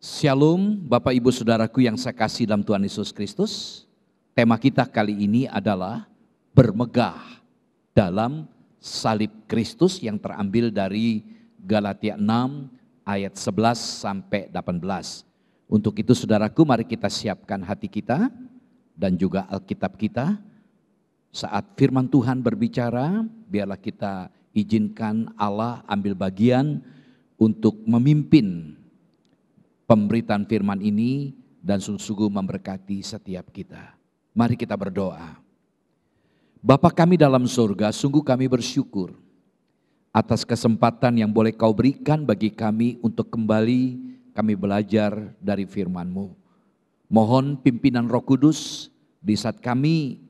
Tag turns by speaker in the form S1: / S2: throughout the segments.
S1: Shalom Bapak Ibu Saudaraku yang saya kasih dalam Tuhan Yesus Kristus. Tema kita kali ini adalah bermegah dalam salib Kristus yang terambil dari Galatia 6 ayat 11 sampai 18. Untuk itu saudaraku, mari kita siapkan hati kita dan juga Alkitab kita. Saat firman Tuhan berbicara, biarlah kita izinkan Allah ambil bagian untuk memimpin pemberitaan firman ini dan sungguh-sungguh memberkati setiap kita. Mari kita berdoa. Bapa kami dalam surga, sungguh kami bersyukur atas kesempatan yang boleh Kau berikan bagi kami untuk kembali kami belajar dari firman-Mu. Mohon pimpinan Roh Kudus di saat kami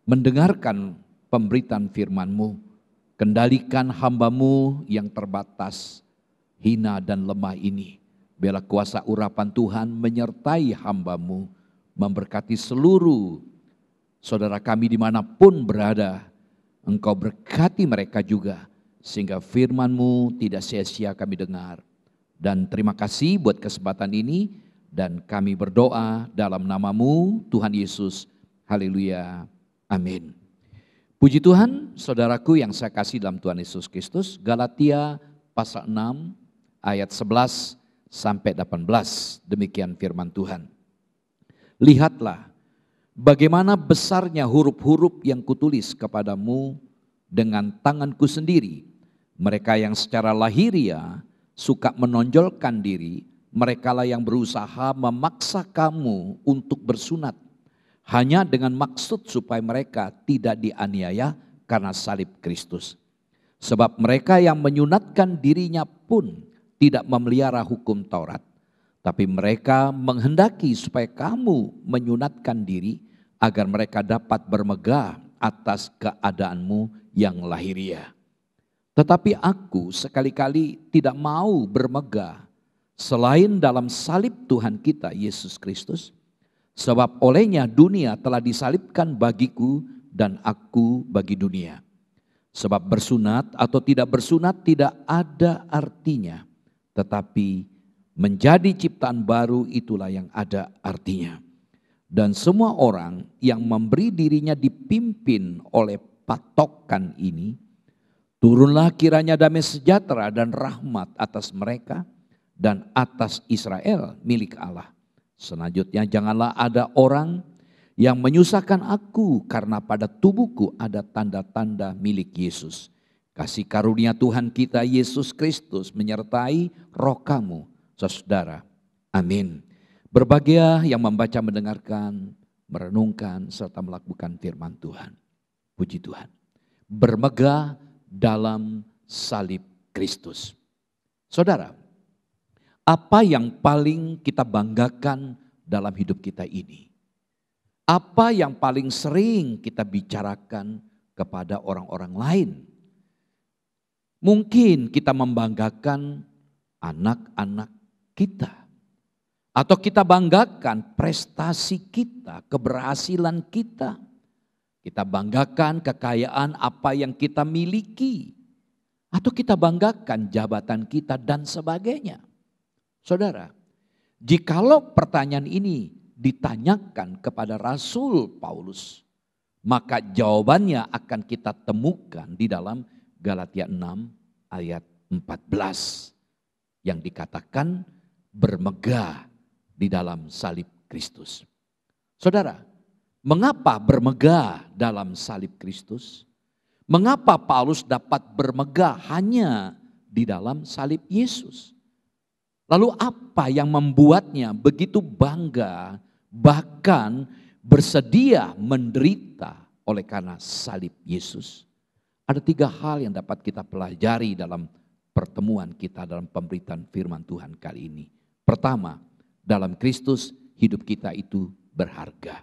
S1: mendengarkan pemberitaan firman-Mu. Kendalikan hamba-Mu yang terbatas, hina dan lemah ini. Biarlah kuasa urapan Tuhan menyertai hamba-Mu, memberkati seluruh saudara kami dimanapun berada. Engkau berkati mereka juga, sehingga firman-Mu tidak sia-sia kami dengar. Dan terima kasih buat kesempatan ini, dan kami berdoa dalam nama-Mu Tuhan Yesus. Haleluya, amin. Puji Tuhan, saudaraku yang saya kasih dalam Tuhan Yesus Kristus. Galatia pasal 6 ayat 11 sampai 18, demikian firman Tuhan. Lihatlah bagaimana besarnya huruf-huruf yang kutulis kepadamu dengan tanganku sendiri. Mereka yang secara lahiriah suka menonjolkan diri, merekalah yang berusaha memaksa kamu untuk bersunat, hanya dengan maksud supaya mereka tidak dianiaya karena salib Kristus. Sebab mereka yang menyunatkan dirinya pun tidak memelihara hukum Taurat, tapi mereka menghendaki supaya kamu menyunatkan diri agar mereka dapat bermegah atas keadaanmu yang lahiriah. Tetapi aku sekali-kali tidak mau bermegah selain dalam salib Tuhan kita Yesus Kristus, sebab olehnya dunia telah disalibkan bagiku dan aku bagi dunia. Sebab bersunat atau tidak bersunat tidak ada artinya, tetapi menjadi ciptaan baru itulah yang ada artinya. Dan semua orang yang memberi dirinya dipimpin oleh patokan ini, turunlah kiranya damai sejahtera dan rahmat atas mereka dan atas Israel milik Allah. Selanjutnya janganlah ada orang yang menyusahkan aku, karena pada tubuhku ada tanda-tanda milik Yesus. Kasih karunia Tuhan kita Yesus Kristus menyertai roh kamu, saudara. Amin. Berbahagia yang membaca, mendengarkan, merenungkan, serta melakukan firman Tuhan. Puji Tuhan. Bermegah dalam salib Kristus. Saudara, apa yang paling kita banggakan dalam hidup kita ini? Apa yang paling sering kita bicarakan kepada orang-orang lain? Mungkin kita membanggakan anak-anak kita. Atau kita banggakan prestasi kita, keberhasilan kita. Kita banggakan kekayaan apa yang kita miliki. Atau kita banggakan jabatan kita dan sebagainya. Saudara, jikalau pertanyaan ini ditanyakan kepada Rasul Paulus, maka jawabannya akan kita temukan di dalam Galatia 6 ayat 14 yang dikatakan bermegah di dalam salib Kristus. Saudara, mengapa bermegah dalam salib Kristus? Mengapa Paulus dapat bermegah hanya di dalam salib Yesus? Lalu apa yang membuatnya begitu bangga, bahkan bersedia menderita oleh karena salib Yesus? Ada 3 hal yang dapat kita pelajari dalam pertemuan kita dalam pemberitaan firman Tuhan kali ini. Pertama, dalam Kristus hidup kita itu berharga.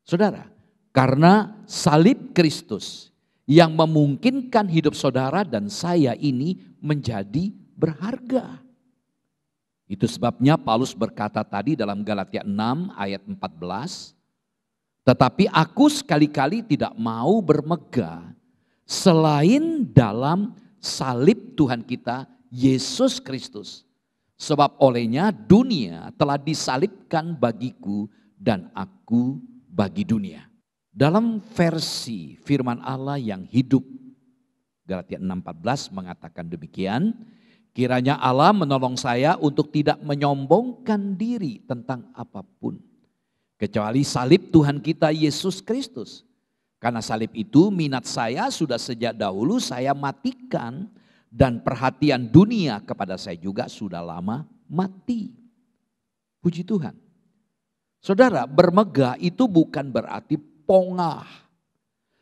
S1: Saudara, karena salib Kristus yang memungkinkan hidup saudara dan saya ini menjadi berharga. Itu sebabnya Paulus berkata tadi dalam Galatia 6 ayat 14, tetapi aku sekali-kali tidak mau bermegah selain dalam salib Tuhan kita Yesus Kristus. Sebab olehnya dunia telah disalibkan bagiku dan aku bagi dunia. Dalam versi firman Allah yang hidup, Galatia 6:14 mengatakan demikian, kiranya Allah menolong saya untuk tidak menyombongkan diri tentang apapun, kecuali salib Tuhan kita Yesus Kristus. Karena salib itu minat saya sudah sejak dahulu saya matikan, dan perhatian dunia kepada saya juga sudah lama mati. Puji Tuhan. Saudara, bermegah itu bukan berarti pongah.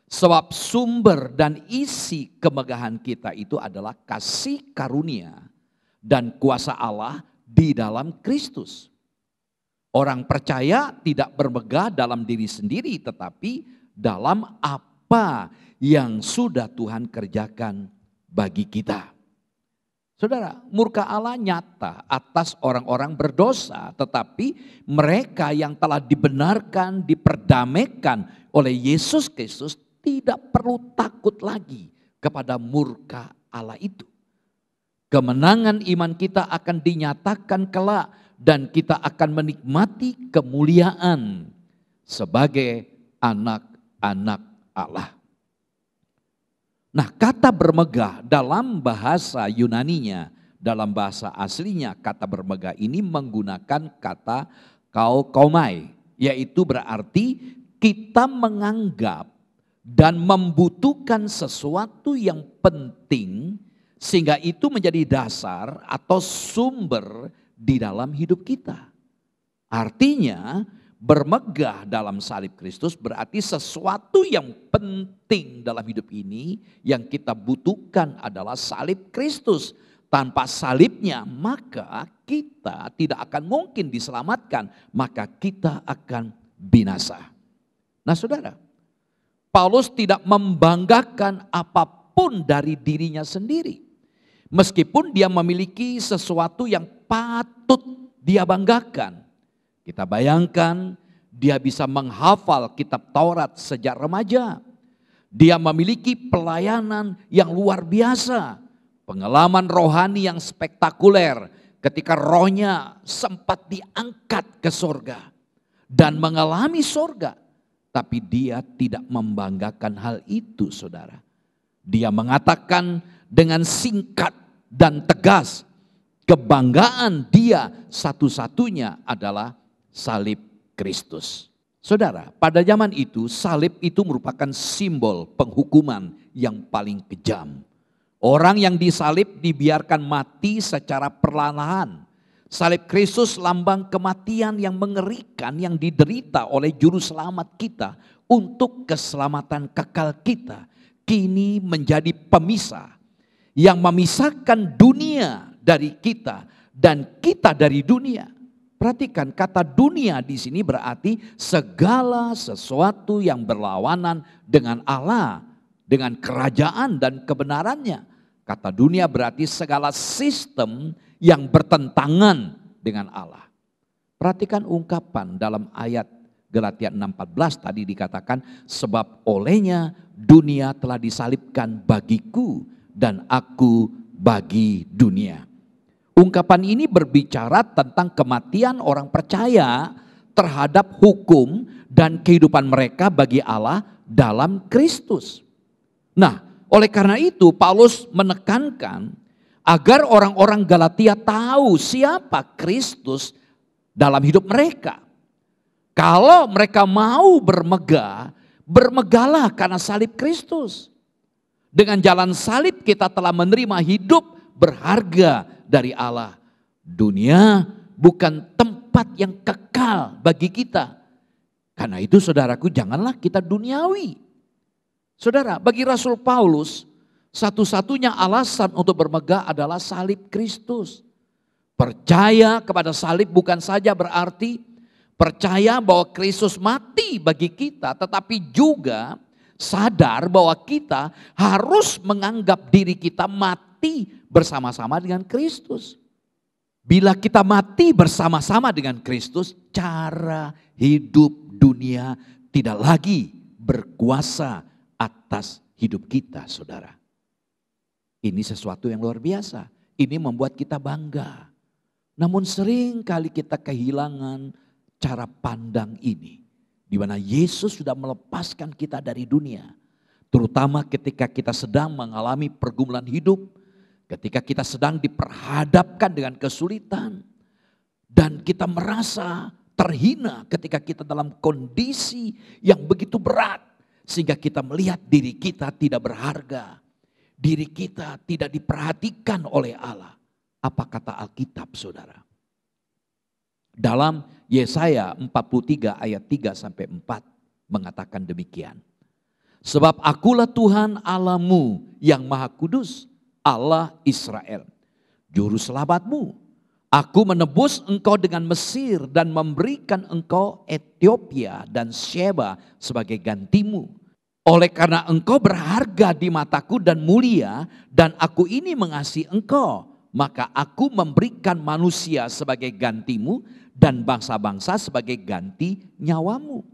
S1: Sebab sumber dan isi kemegahan kita itu adalah kasih karunia dan kuasa Allah di dalam Kristus. Orang percaya tidak bermegah dalam diri sendiri, tetapi dalam apa yang sudah Tuhan kerjakan bagi kita. Saudara, murka Allah nyata atas orang-orang berdosa, tetapi mereka yang telah dibenarkan, diperdamaikan oleh Yesus Kristus tidak perlu takut lagi kepada murka Allah itu. Kemenangan iman kita akan dinyatakan kelak dan kita akan menikmati kemuliaan sebagai anak-anak Allah. Nah, kata bermegah dalam bahasa Yunaninya, dalam bahasa aslinya kata bermegah ini menggunakan kata kaukomai, yaitu berarti kita menganggap dan membutuhkan sesuatu yang penting sehingga itu menjadi dasar atau sumber di dalam hidup kita. Artinya bermegah dalam salib Kristus berarti sesuatu yang penting dalam hidup ini yang kita butuhkan adalah salib Kristus. Tanpa salibnya maka kita tidak akan mungkin diselamatkan, maka kita akan binasa. Nah saudara, Paulus tidak membanggakan apapun dari dirinya sendiri. Meskipun dia memiliki sesuatu yang patut dia banggakan. Kita bayangkan dia bisa menghafal kitab Taurat sejak remaja. Dia memiliki pelayanan yang luar biasa. Pengalaman rohani yang spektakuler ketika rohnya sempat diangkat ke sorga. Dan mengalami sorga. Tapi dia tidak membanggakan hal itu saudara. Dia mengatakan dengan singkat dan tegas. Kebanggaan dia satu-satunya adalah salib Kristus. Saudara, pada zaman itu salib itu merupakan simbol penghukuman yang paling kejam. Orang yang disalib dibiarkan mati secara perlahan. Salib Kristus lambang kematian yang mengerikan yang diderita oleh juru selamat kita untuk keselamatan kekal kita. Kini menjadi pemisah yang memisahkan dunia dari kita dan kita dari dunia. Perhatikan kata dunia di sini berarti segala sesuatu yang berlawanan dengan Allah, dengan kerajaan dan kebenarannya. Kata dunia berarti segala sistem yang bertentangan dengan Allah. Perhatikan ungkapan dalam ayat Galatia 6:14 tadi dikatakan sebab olehnya dunia telah disalibkan bagiku dan aku bagi dunia. Ungkapan ini berbicara tentang kematian orang percaya terhadap hukum dan kehidupan mereka bagi Allah dalam Kristus. Nah, oleh karena itu Paulus menekankan agar orang-orang Galatia tahu siapa Kristus dalam hidup mereka. Kalau mereka mau bermegah, bermegahlah karena salib Kristus. Dengan jalan salib kita telah menerima hidup berharga dari Allah. Dunia bukan tempat yang kekal bagi kita. Karena itu saudaraku janganlah kita duniawi. Saudara, bagi Rasul Paulus satu-satunya alasan untuk bermegah adalah salib Kristus. Percaya kepada salib bukan saja berarti percaya bahwa Kristus mati bagi kita, tetapi juga sadar bahwa kita harus menganggap diri kita mati bersama-sama dengan Kristus. Bila kita mati bersama-sama dengan Kristus, cara hidup dunia tidak lagi berkuasa atas hidup kita, saudara. Ini sesuatu yang luar biasa. Ini membuat kita bangga. Namun sering kali kita kehilangan cara pandang ini. Di mana Yesus sudah melepaskan kita dari dunia. Terutama ketika kita sedang mengalami pergumulan hidup. Ketika kita sedang diperhadapkan dengan kesulitan. Dan kita merasa terhina ketika kita dalam kondisi yang begitu berat. Sehingga kita melihat diri kita tidak berharga. Diri kita tidak diperhatikan oleh Allah. Apa kata Alkitab, saudara? Dalam Yesaya 43 ayat 3 sampai 4 mengatakan demikian. Sebab akulah Tuhan Allahmu yang maha kudus, Allah Israel, juru selamatmu. Aku menebus engkau dengan Mesir dan memberikan engkau Ethiopia dan Sheba sebagai gantimu. Oleh karena engkau berharga di mataku dan mulia dan aku ini mengasihi engkau, maka aku memberikan manusia sebagai gantimu dan bangsa-bangsa sebagai ganti nyawamu.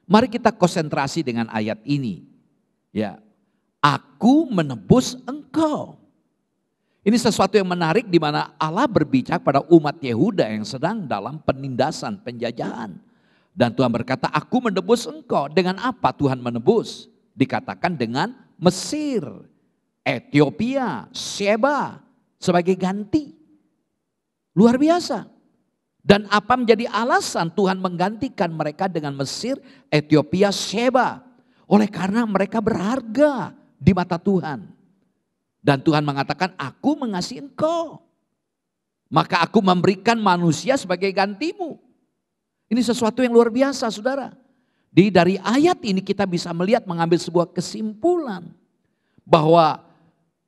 S1: Mari kita konsentrasi dengan ayat ini. Ya, aku menebus engkau. Ini sesuatu yang menarik di mana Allah berbicara pada umat Yehuda yang sedang dalam penindasan, penjajahan. Dan Tuhan berkata, aku menebus engkau. Dengan apa Tuhan menebus? Dikatakan dengan Mesir, Ethiopia, Sheba sebagai ganti. Luar biasa. Dan apa menjadi alasan Tuhan menggantikan mereka dengan Mesir, Ethiopia, Sheba? Oleh karena mereka berharga di mata Tuhan. Dan Tuhan mengatakan, aku mengasihi engkau. Maka aku memberikan manusia sebagai gantimu. Ini sesuatu yang luar biasa, saudara. Dari ayat ini kita bisa melihat, mengambil sebuah kesimpulan. Bahwa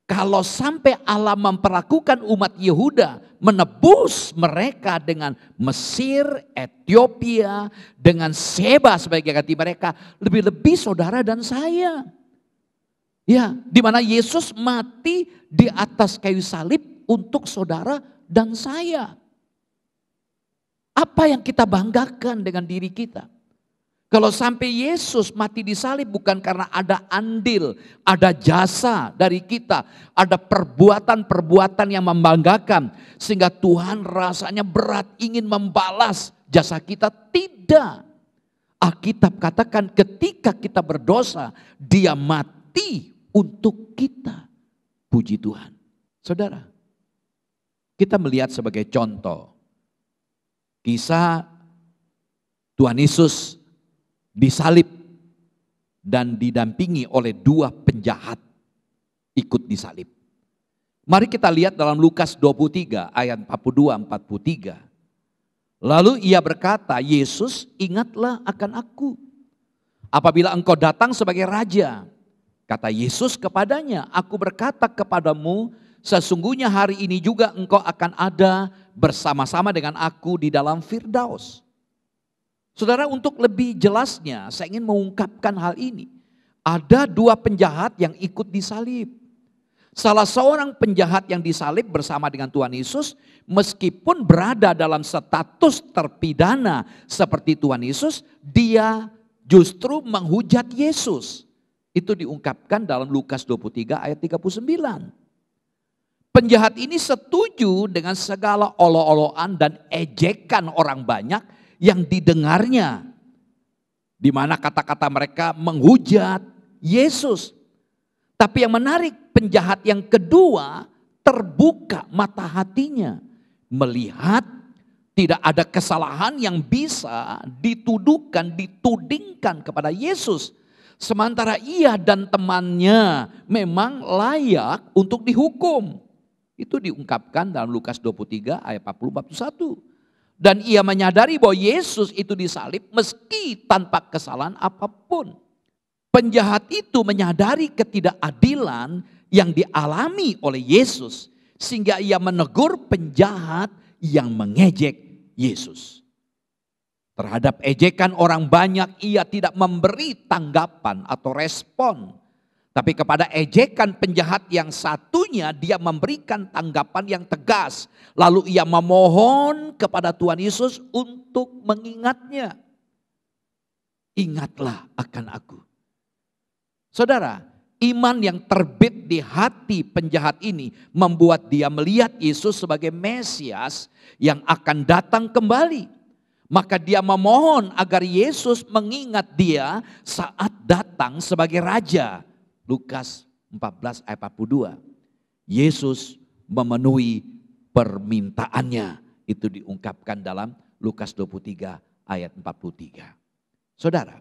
S1: kalau sampai Allah memperlakukan umat Yehuda, menebus mereka dengan Mesir, Ethiopia, dengan Sheba sebagai ganti mereka, lebih-lebih saudara dan saya. Ya, di mana Yesus mati di atas kayu salib untuk saudara dan saya. Apa yang kita banggakan dengan diri kita? Kalau sampai Yesus mati di salib bukan karena ada andil, ada jasa dari kita, ada perbuatan-perbuatan yang membanggakan. Sehingga Tuhan rasanya berat ingin membalas jasa kita. Tidak. Alkitab katakan ketika kita berdosa, Dia mati untuk kita. Puji Tuhan. Saudara, kita melihat sebagai contoh kisah Tuhan Yesus disalib dan didampingi oleh dua penjahat ikut disalib. Mari kita lihat dalam Lukas 23 ayat 42-43. Lalu ia berkata, Yesus, ingatlah akan aku apabila engkau datang sebagai raja. Kata Yesus kepadanya, aku berkata kepadamu, sesungguhnya hari ini juga engkau akan ada bersama-sama dengan aku di dalam Firdaus. Saudara, untuk lebih jelasnya saya ingin mengungkapkan hal ini. Ada dua penjahat yang ikut disalib. Salah seorang penjahat yang disalib bersama dengan Tuhan Yesus, meskipun berada dalam status terpidana seperti Tuhan Yesus, dia justru menghujat Yesus. Itu diungkapkan dalam Lukas 23 ayat 39. Penjahat ini setuju dengan segala olo-oloan dan ejekan orang banyak yang didengarnya. Di mana kata-kata mereka menghujat Yesus. Tapi yang menarik, penjahat yang kedua terbuka mata hatinya. Melihat tidak ada kesalahan yang bisa ditudingkan kepada Yesus. Sementara ia dan temannya memang layak untuk dihukum. Itu diungkapkan dalam Lukas 23 ayat 40-41. Dan ia menyadari bahwa Yesus itu disalib meski tanpa kesalahan apapun. Penjahat itu menyadari ketidakadilan yang dialami oleh Yesus. Sehingga ia menegur penjahat yang mengejek Yesus. Terhadap ejekan orang banyak ia tidak memberi tanggapan atau respon. Tapi kepada ejekan penjahat yang satunya dia memberikan tanggapan yang tegas. Lalu ia memohon kepada Tuhan Yesus untuk mengingatnya. Ingatlah akan aku. Saudara, Iman yang terbit di hati penjahat ini membuat dia melihat Yesus sebagai Mesias yang akan datang kembali. Maka dia memohon agar Yesus mengingat dia saat datang sebagai Raja. Lukas 14 ayat 42. Yesus memenuhi permintaannya. Itu diungkapkan dalam Lukas 23 ayat 43. Saudara,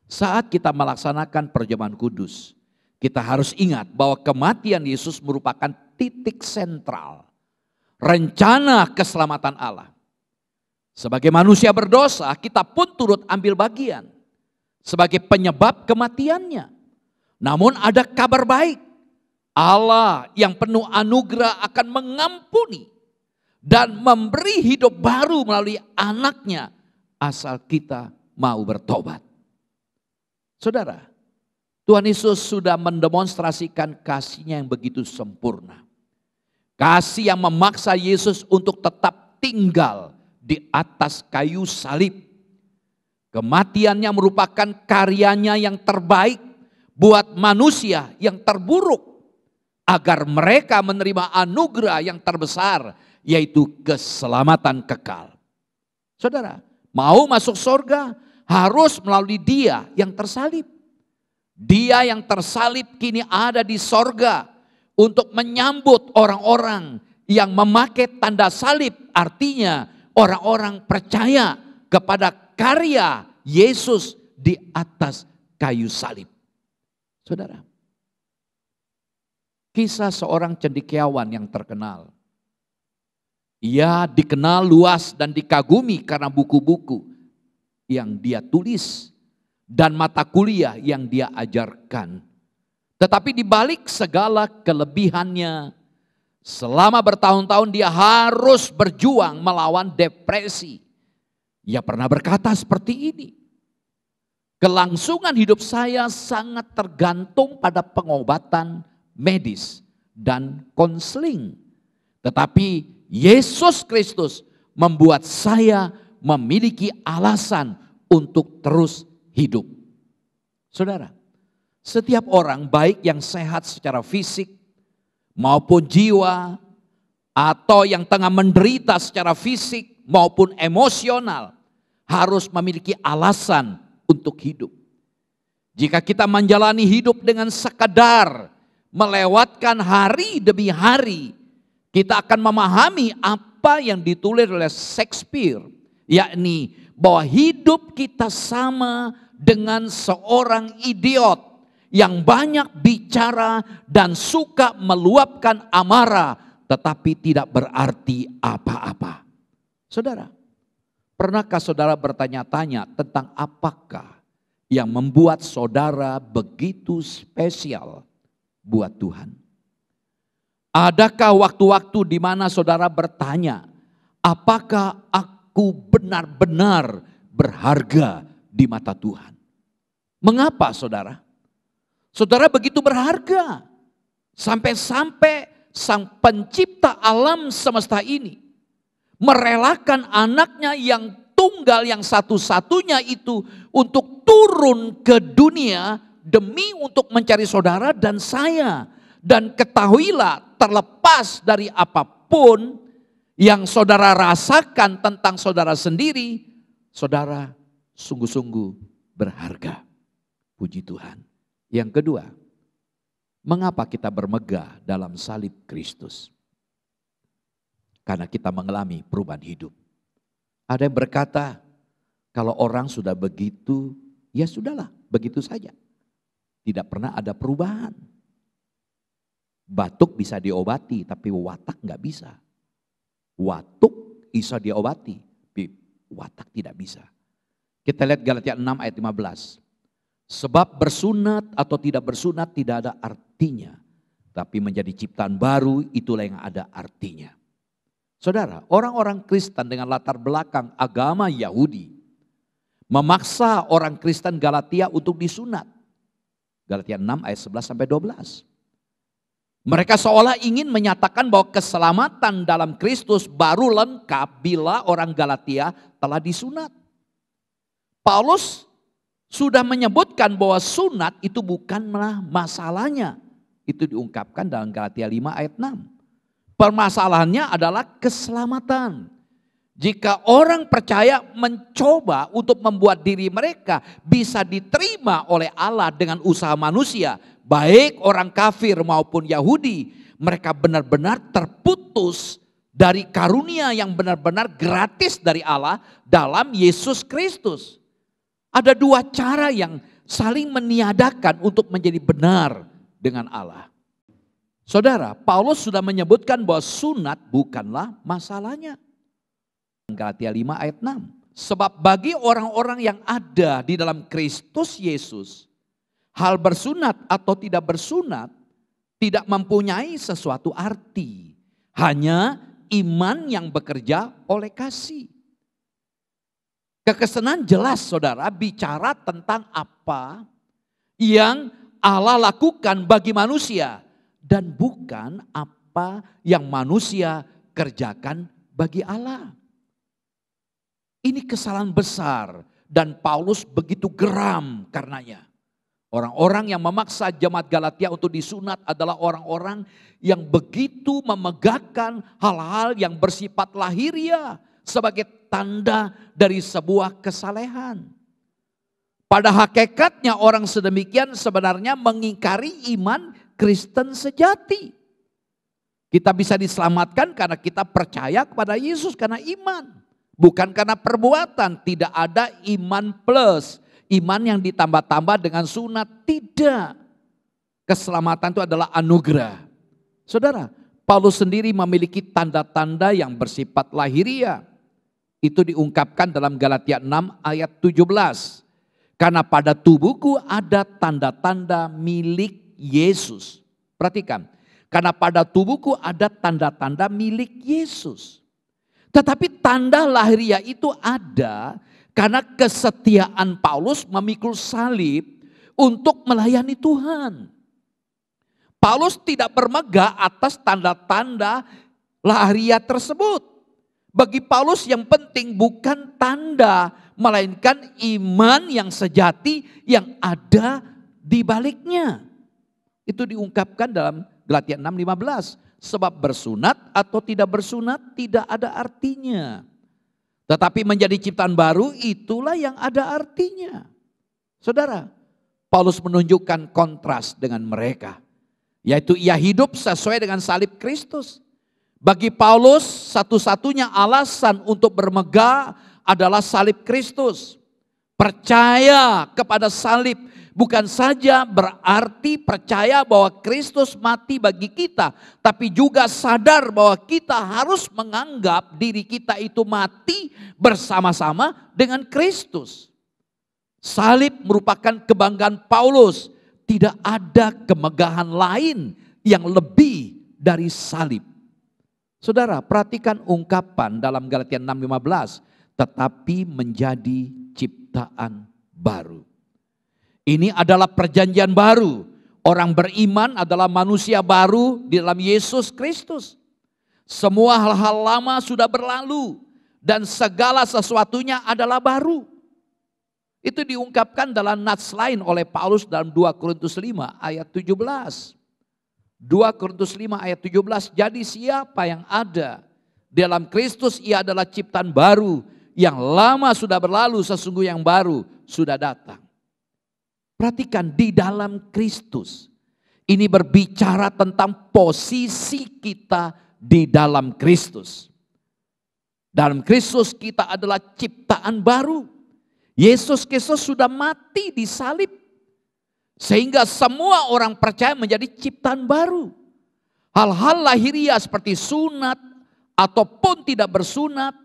S1: saat kita melaksanakan perjamuan kudus, kita harus ingat bahwa kematian Yesus merupakan titik sentral rencana keselamatan Allah. Sebagai manusia berdosa, kita pun turut ambil bagian sebagai penyebab kematiannya. Namun ada kabar baik. Allah yang penuh anugerah akan mengampuni dan memberi hidup baru melalui anaknya asal kita mau bertobat. Saudara, Tuhan Yesus sudah mendemonstrasikan kasih-Nya yang begitu sempurna. Kasih yang memaksa Yesus untuk tetap tinggal di atas kayu salib. Kematiannya merupakan karyanya yang terbaik buat manusia yang terburuk, agar mereka menerima anugerah yang terbesar, yaitu keselamatan kekal. Saudara, mau masuk surga harus melalui Dia yang tersalib. Dia yang tersalib kini ada di sorga untuk menyambut orang-orang yang memakai tanda salib. Artinya orang-orang percaya kepada karya Yesus di atas kayu salib. Saudara, kisah seorang cendekiawan yang terkenal. Ia dikenal luas dan dikagumi karena buku-buku yang dia tulis dan mata kuliah yang dia ajarkan. Tetapi di balik segala kelebihannya, selama bertahun-tahun dia harus berjuang melawan depresi. Ia pernah berkata seperti ini, kelangsungan hidup saya sangat tergantung pada pengobatan medis dan konseling. Tetapi Yesus Kristus membuat saya memiliki alasan untuk terus hidup. Saudara, setiap orang baik yang sehat secara fisik maupun jiwa, atau yang tengah menderita secara fisik maupun emosional, harus memiliki alasan untuk hidup. Jika kita menjalani hidup dengan sekadar melewatkan hari demi hari, kita akan memahami apa yang ditulis oleh Shakespeare, yakni bahwa hidup kita sama dengan seorang idiot yang banyak bicara dan suka meluapkan amarah, tetapi tidak berarti apa-apa. Saudara, pernahkah saudara bertanya-tanya tentang apakah yang membuat saudara begitu spesial buat Tuhan? Adakah waktu-waktu di mana saudara bertanya, apakah aku benar-benar berharga di mata Tuhan? Mengapa saudara? Saudara begitu berharga. Sampai-sampai Sang Pencipta alam semesta ini merelakan anaknya yang tunggal, yang satu-satunya itu, untuk turun ke dunia demi untuk mencari saudara dan saya. Dan ketahuilah, terlepas dari apapun yang saudara rasakan tentang saudara sendiri, saudara sungguh-sungguh berharga. Puji Tuhan. Yang kedua, mengapa kita bermegah dalam salib Kristus? Karena kita mengalami perubahan hidup. Ada yang berkata, kalau orang sudah begitu, ya sudahlah, begitu saja. Tidak pernah ada perubahan. Batuk bisa diobati, tapi watak nggak bisa. Watuk bisa diobati, tapi watak tidak bisa. Kita lihat Galatia 6 ayat 15. Sebab bersunat atau tidak bersunat tidak ada artinya. Tapi menjadi ciptaan baru itulah yang ada artinya. Saudara, orang-orang Kristen dengan latar belakang agama Yahudi memaksa orang Kristen Galatia untuk disunat. Galatia 6 ayat 11 sampai 12. Mereka seolah ingin menyatakan bahwa keselamatan dalam Kristus baru lengkap bila orang Galatia telah disunat. Paulus sudah menyebutkan bahwa sunat itu bukanlah masalahnya. Itu diungkapkan dalam Galatia 5 ayat 6. Permasalahannya adalah keselamatan. Jika orang percaya mencoba untuk membuat diri mereka bisa diterima oleh Allah dengan usaha manusia, baik orang kafir maupun Yahudi, mereka benar-benar terputus dari karunia yang benar-benar gratis dari Allah dalam Yesus Kristus. Ada dua cara yang saling meniadakan untuk menjadi benar dengan Allah. Saudara, Paulus sudah menyebutkan bahwa sunat bukanlah masalahnya. Galatia 5 ayat 6. Sebab bagi orang-orang yang ada di dalam Kristus Yesus, hal bersunat atau tidak bersunat tidak mempunyai sesuatu arti. Hanya iman yang bekerja oleh kasih. Kekristenan jelas saudara bicara tentang apa yang Allah lakukan bagi manusia. Dan bukan apa yang manusia kerjakan bagi Allah. Ini kesalahan besar dan Paulus begitu geram karenanya. Orang-orang yang memaksa jemaat Galatia untuk disunat adalah orang-orang yang begitu memegahkan hal-hal yang bersifat lahiriah sebagai tanda dari sebuah kesalehan. Pada hakikatnya orang sedemikian sebenarnya mengingkari iman Kristen sejati. Kita bisa diselamatkan karena kita percaya kepada Yesus karena iman. Bukan karena perbuatan, tidak ada iman plus. Iman yang ditambah-tambah dengan sunat, tidak. Keselamatan itu adalah anugerah. Saudara, Paulus sendiri memiliki tanda-tanda yang bersifat lahiriah. Itu diungkapkan dalam Galatia 6 ayat 17. Karena pada tubuhku ada tanda-tanda milik Yesus. Perhatikan, karena pada tubuhku ada tanda-tanda milik Yesus. Tetapi tanda lahiriah itu ada karena kesetiaan Paulus memikul salib untuk melayani Tuhan. Paulus tidak bermegah atas tanda-tanda lahiriah tersebut. Bagi Paulus yang penting bukan tanda, melainkan iman yang sejati yang ada di baliknya. Itu diungkapkan dalam Galatia 6:15. Sebab bersunat atau tidak bersunat tidak ada artinya. Tetapi menjadi ciptaan baru itulah yang ada artinya. Saudara, Paulus menunjukkan kontras dengan mereka. Yaitu ia hidup sesuai dengan salib Kristus. Bagi Paulus satu-satunya alasan untuk bermegah adalah salib Kristus. Percaya kepada salib bukan saja berarti percaya bahwa Kristus mati bagi kita, tapi juga sadar bahwa kita harus menganggap diri kita itu mati bersama-sama dengan Kristus. Salib merupakan kebanggaan Paulus. Tidak ada kemegahan lain yang lebih dari salib. Saudara, perhatikan ungkapan dalam Galatia 6:15, tetapi menjadi ciptaan baru. Ini adalah perjanjian baru. Orang beriman adalah manusia baru di dalam Yesus Kristus. Semua hal-hal lama sudah berlalu dan segala sesuatunya adalah baru. Itu diungkapkan dalam nats lain oleh Paulus dalam 2 Korintus 5 ayat 17. 2 Korintus 5 ayat 17, jadi siapa yang ada dalam Kristus ia adalah ciptaan baru. Yang lama sudah berlalu, sesungguhnya yang baru sudah datang. Perhatikan di dalam Kristus. Ini berbicara tentang posisi kita di dalam Kristus. Dalam Kristus kita adalah ciptaan baru. Yesus Kristus sudah mati di salib. Sehingga semua orang percaya menjadi ciptaan baru. Hal-hal lahiriah seperti sunat ataupun tidak bersunat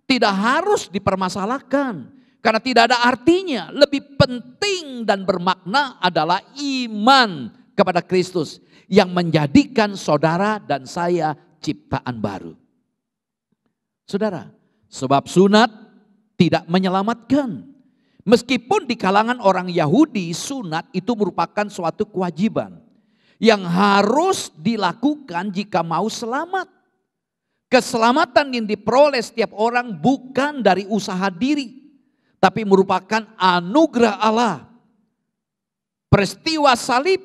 S1: tidak harus dipermasalahkan. Karena tidak ada artinya. Lebih penting dan bermakna adalah iman kepada Kristus yang menjadikan saudara dan saya ciptaan baru. Saudara, sebab sunat tidak menyelamatkan. Meskipun di kalangan orang Yahudi sunat itu merupakan suatu kewajiban yang harus dilakukan jika mau selamat. Keselamatan yang diperoleh setiap orang bukan dari usaha diri, tapi merupakan anugerah Allah. Peristiwa salib,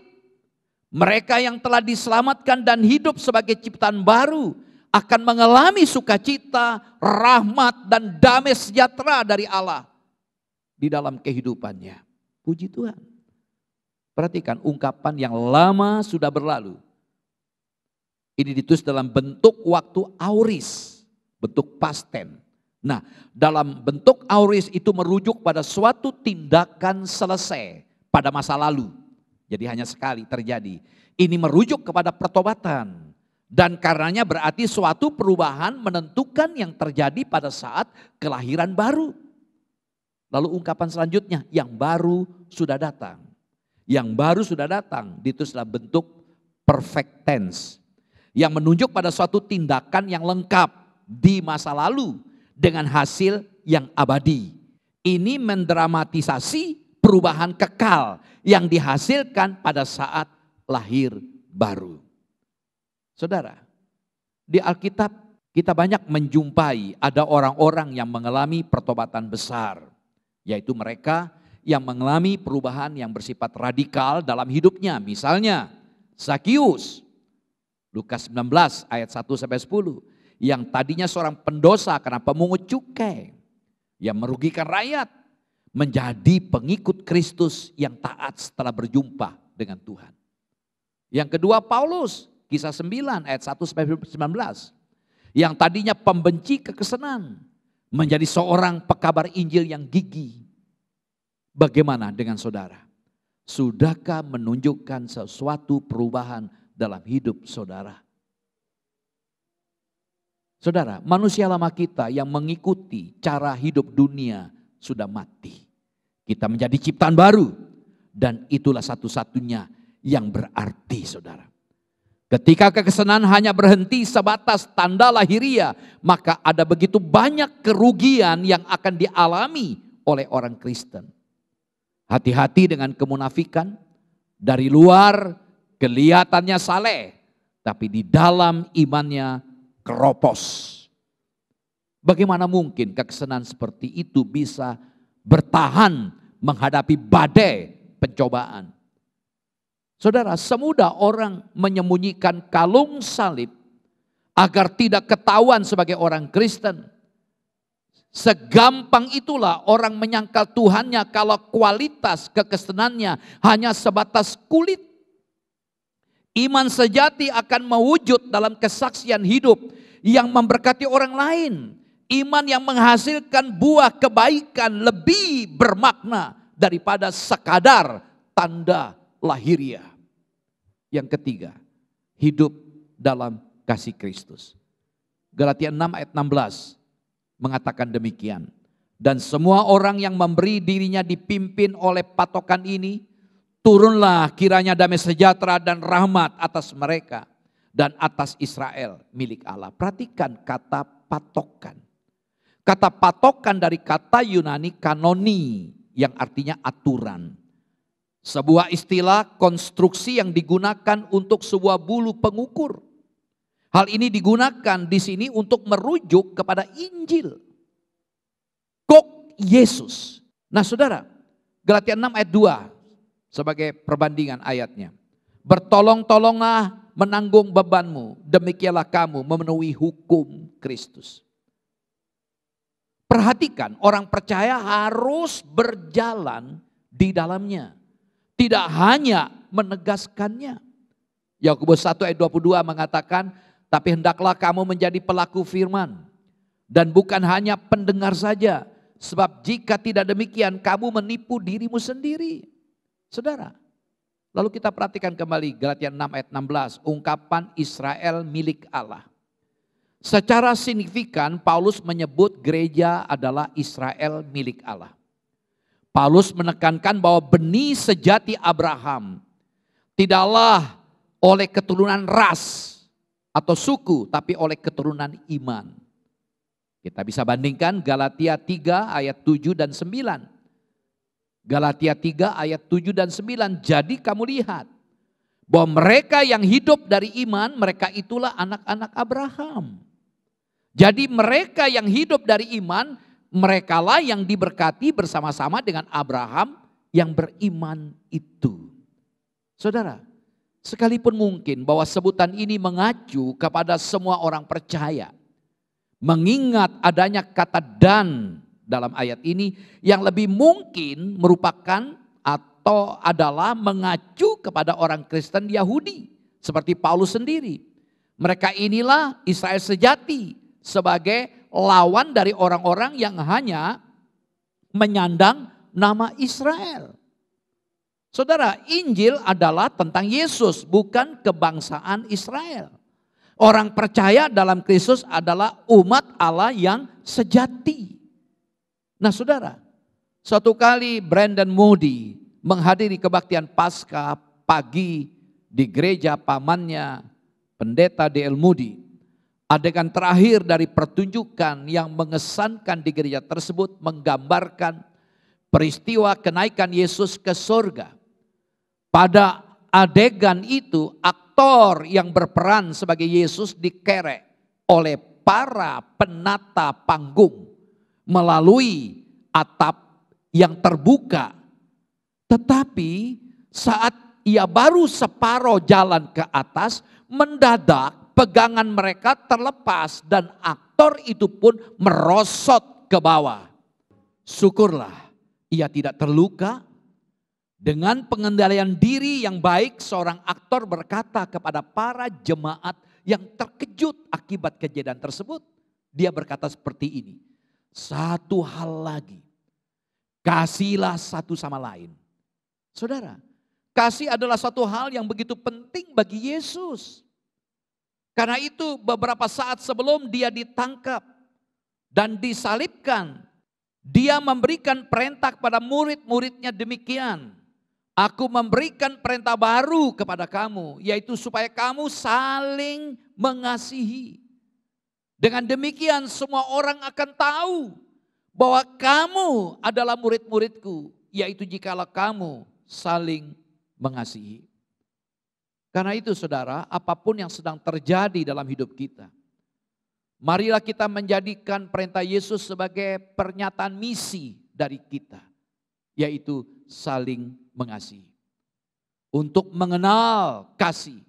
S1: mereka yang telah diselamatkan dan hidup sebagai ciptaan baru akan mengalami sukacita, rahmat, dan damai sejahtera dari Allah di dalam kehidupannya. Puji Tuhan. Perhatikan ungkapan yang lama sudah berlalu. Ini ditulis dalam bentuk waktu aorist, bentuk past tense. Nah, dalam bentuk aorist itu merujuk pada suatu tindakan selesai pada masa lalu. Jadi hanya sekali terjadi. Ini merujuk kepada pertobatan. Dan karenanya berarti suatu perubahan menentukan yang terjadi pada saat kelahiran baru. Lalu ungkapan selanjutnya, yang baru sudah datang. Yang baru sudah datang, ditulis dalam bentuk perfect tense. Yang menunjuk pada suatu tindakan yang lengkap di masa lalu dengan hasil yang abadi. Ini mendramatisasi perubahan kekal yang dihasilkan pada saat lahir baru. Saudara, di Alkitab kita banyak menjumpai ada orang-orang yang mengalami pertobatan besar. Yaitu mereka yang mengalami perubahan yang bersifat radikal dalam hidupnya. Misalnya Zakius, Lukas 19 ayat 1-10. Yang tadinya seorang pendosa karena pemungut cukai. Yang merugikan rakyat. Menjadi pengikut Kristus yang taat setelah berjumpa dengan Tuhan. Yang kedua Paulus, kisah 9 ayat 1-19. Yang tadinya pembenci kekesenan. Menjadi seorang pekabar Injil yang gigih. Bagaimana dengan saudara? Sudahkah menunjukkan sesuatu perubahan dalam hidup saudara? Saudara, manusia lama kita yang mengikuti cara hidup dunia sudah mati. Kita menjadi ciptaan baru. Dan itulah satu-satunya yang berarti saudara. Ketika kekesenan hanya berhenti sebatas tanda lahiriah, maka ada begitu banyak kerugian yang akan dialami oleh orang Kristen. Hati-hati dengan kemunafikan, dari luar kelihatannya saleh, tapi di dalam imannya keropos. Bagaimana mungkin kekesenan seperti itu bisa bertahan menghadapi badai pencobaan? Saudara, semudah orang menyembunyikan kalung salib agar tidak ketahuan sebagai orang Kristen. Segampang itulah orang menyangkal Tuhannya kalau kualitas kekesenannya hanya sebatas kulit. Iman sejati akan mewujud dalam kesaksian hidup yang memberkati orang lain. Iman yang menghasilkan buah kebaikan lebih bermakna daripada sekadar tanda lahiriah. Yang ketiga, hidup dalam kasih Kristus. Galatia 6 ayat 16 mengatakan demikian. Dan semua orang yang memberi dirinya dipimpin oleh patokan ini, turunlah kiranya damai sejahtera dan rahmat atas mereka dan atas Israel milik Allah. Perhatikan kata patokan. Kata patokan dari kata Yunani kanoni yang artinya aturan. Sebuah istilah konstruksi yang digunakan untuk sebuah bulu pengukur. Hal ini digunakan di sini untuk merujuk kepada Injil. Kok Yesus. Nah saudara, Galatia 6 ayat 2 sebagai perbandingan ayatnya. Bertolong-tolonglah menanggung bebanmu, demikianlah kamu memenuhi hukum Kristus. Perhatikan, orang percaya harus berjalan di dalamnya. Tidak hanya menegaskannya. Yakobus 1 ayat 22 mengatakan, tapi hendaklah kamu menjadi pelaku firman. Dan bukan hanya pendengar saja. Sebab jika tidak demikian kamu menipu dirimu sendiri. Saudara, lalu kita perhatikan kembali Galatia 6 ayat 16. Ungkapan Israel milik Allah. Secara signifikan Paulus menyebut gereja adalah Israel milik Allah. Paulus menekankan bahwa benih sejati Abraham tidaklah oleh keturunan ras atau suku, tapi oleh keturunan iman. Kita bisa bandingkan Galatia 3 ayat 7 dan 9. Galatia 3 ayat 7 dan 9. Jadi kamu lihat bahwa mereka yang hidup dari iman, mereka itulah anak-anak Abraham. Jadi mereka yang hidup dari iman merekalah yang diberkati bersama-sama dengan Abraham yang beriman itu. Saudara, sekalipun mungkin bahwa sebutan ini mengacu kepada semua orang percaya, mengingat adanya kata dan dalam ayat ini yang lebih mungkin merupakan atau adalah mengacu kepada orang Kristen Yahudi seperti Paulus sendiri. Mereka inilah Israel sejati sebagai lawan dari orang-orang yang hanya menyandang nama Israel. Saudara, Injil adalah tentang Yesus, bukan kebangsaan Israel. Orang percaya dalam Kristus adalah umat Allah yang sejati. Nah saudara, suatu kali Brandon Moody menghadiri kebaktian Paskah pagi di gereja pamannya, pendeta D.L. Moody. Adegan terakhir dari pertunjukan yang mengesankan di gereja tersebut menggambarkan peristiwa kenaikan Yesus ke surga. Pada adegan itu aktor yang berperan sebagai Yesus dikerek oleh para penata panggung melalui atap yang terbuka. Tetapi saat ia baru separuh jalan ke atas, mendadak pegangan mereka terlepas dan aktor itu pun merosot ke bawah. Syukurlah ia tidak terluka. Dengan pengendalian diri yang baik, seorang aktor berkata kepada para jemaat yang terkejut akibat kejadian tersebut. Dia berkata seperti ini, satu hal lagi, kasihlah satu sama lain. Saudara, kasih adalah satu hal yang begitu penting bagi Yesus. Karena itu beberapa saat sebelum dia ditangkap dan disalibkan, dia memberikan perintah kepada murid-muridnya demikian. Aku memberikan perintah baru kepada kamu, yaitu supaya kamu saling mengasihi. Dengan demikian semua orang akan tahu bahwa kamu adalah murid-muridku, yaitu jikalau kamu saling mengasihi. Karena itu saudara, apapun yang sedang terjadi dalam hidup kita, marilah kita menjadikan perintah Yesus sebagai pernyataan misi dari kita, yaitu saling mengasihi. Untuk mengenal kasih,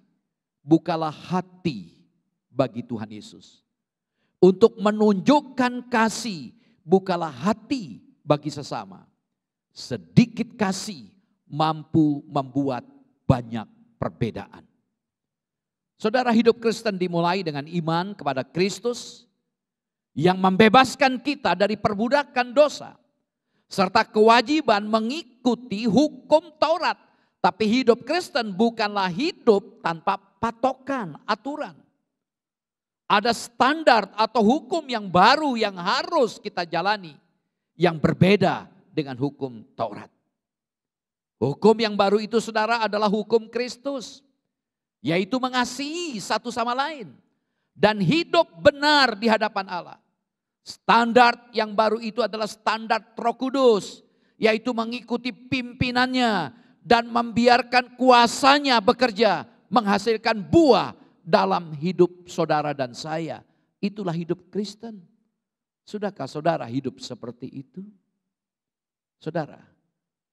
S1: bukalah hati bagi Tuhan Yesus. Untuk menunjukkan kasih, bukalah hati bagi sesama. Sedikit kasih mampu membuat banyak perbedaan. Saudara, hidup Kristen dimulai dengan iman kepada Kristus yang membebaskan kita dari perbudakan dosa, serta kewajiban mengikuti hukum Taurat. Tapi hidup Kristen bukanlah hidup tanpa patokan, aturan. Ada standar atau hukum yang baru yang harus kita jalani, yang berbeda dengan hukum Taurat. Hukum yang baru itu saudara adalah hukum Kristus, yaitu mengasihi satu sama lain dan hidup benar di hadapan Allah. Standar yang baru itu adalah standar Roh Kudus, yaitu mengikuti pimpinannya dan membiarkan kuasanya bekerja, menghasilkan buah dalam hidup saudara dan saya. Itulah hidup Kristen. Sudahkah saudara hidup seperti itu? Saudara,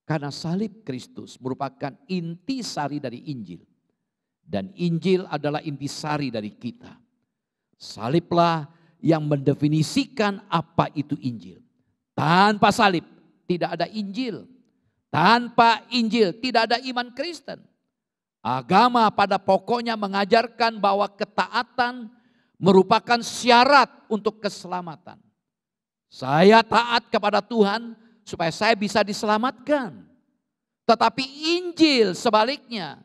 S1: karena salib Kristus merupakan intisari dari Injil. Dan Injil adalah intisari dari kita. Saliblah yang mendefinisikan apa itu Injil. Tanpa salib tidak ada Injil. Tanpa Injil tidak ada iman Kristen. Agama pada pokoknya mengajarkan bahwa ketaatan merupakan syarat untuk keselamatan. Saya taat kepada Tuhan supaya saya bisa diselamatkan. Tetapi Injil sebaliknya,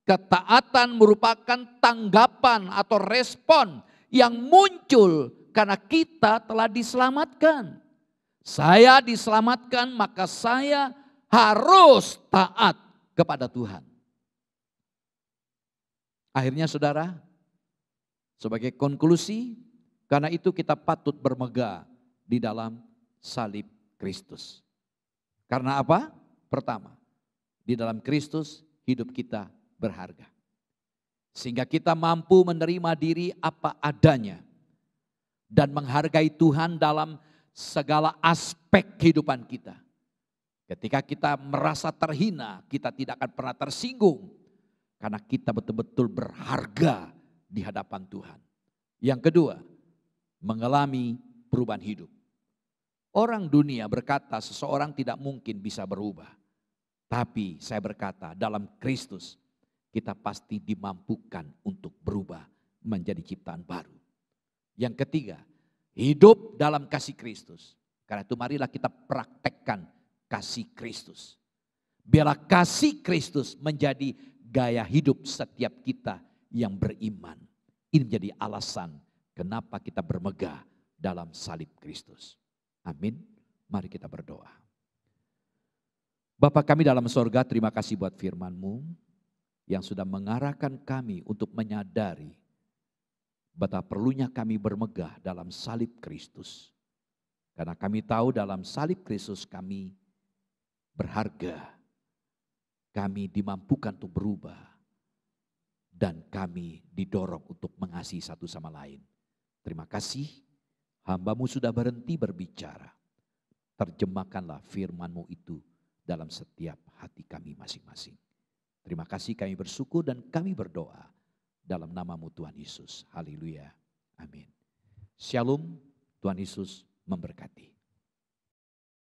S1: ketaatan merupakan tanggapan atau respon yang muncul karena kita telah diselamatkan. Saya diselamatkan, maka saya harus taat kepada Tuhan. Akhirnya saudara, sebagai konklusi, karena itu kita patut bermegah di dalam salib Kristus. Karena apa? Pertama, di dalam Kristus hidup kita berharga. Sehingga kita mampu menerima diri apa adanya dan menghargai Tuhan dalam segala aspek kehidupan kita. Ketika kita merasa terhina, kita tidak akan pernah tersinggung. Karena kita betul-betul berharga di hadapan Tuhan. Yang kedua, mengalami perubahan hidup. Orang dunia berkata seseorang tidak mungkin bisa berubah. Tapi saya berkata dalam Kristus kita pasti dimampukan untuk berubah menjadi ciptaan baru. Yang ketiga, hidup dalam kasih Kristus. Karena itu marilah kita praktekkan kasih Kristus. Biarlah kasih Kristus menjadi gaya hidup setiap kita yang beriman. Ini menjadi alasan kenapa kita bermegah dalam salib Kristus. Amin. Mari kita berdoa. Bapa kami dalam sorga, terima kasih buat firman-Mu yang sudah mengarahkan kami untuk menyadari betapa perlunya kami bermegah dalam salib Kristus. Karena kami tahu dalam salib Kristus kami berharga, kami dimampukan untuk berubah, dan kami didorong untuk mengasihi satu sama lain. Terima kasih, hamba-Mu sudah berhenti berbicara. Terjemahkanlah firman-Mu itu dalam setiap hati kami masing-masing. Terima kasih, kami bersyukur dan kami berdoa dalam nama-Mu Tuhan Yesus. Haleluya. Amin. Shalom, Tuhan Yesus memberkati.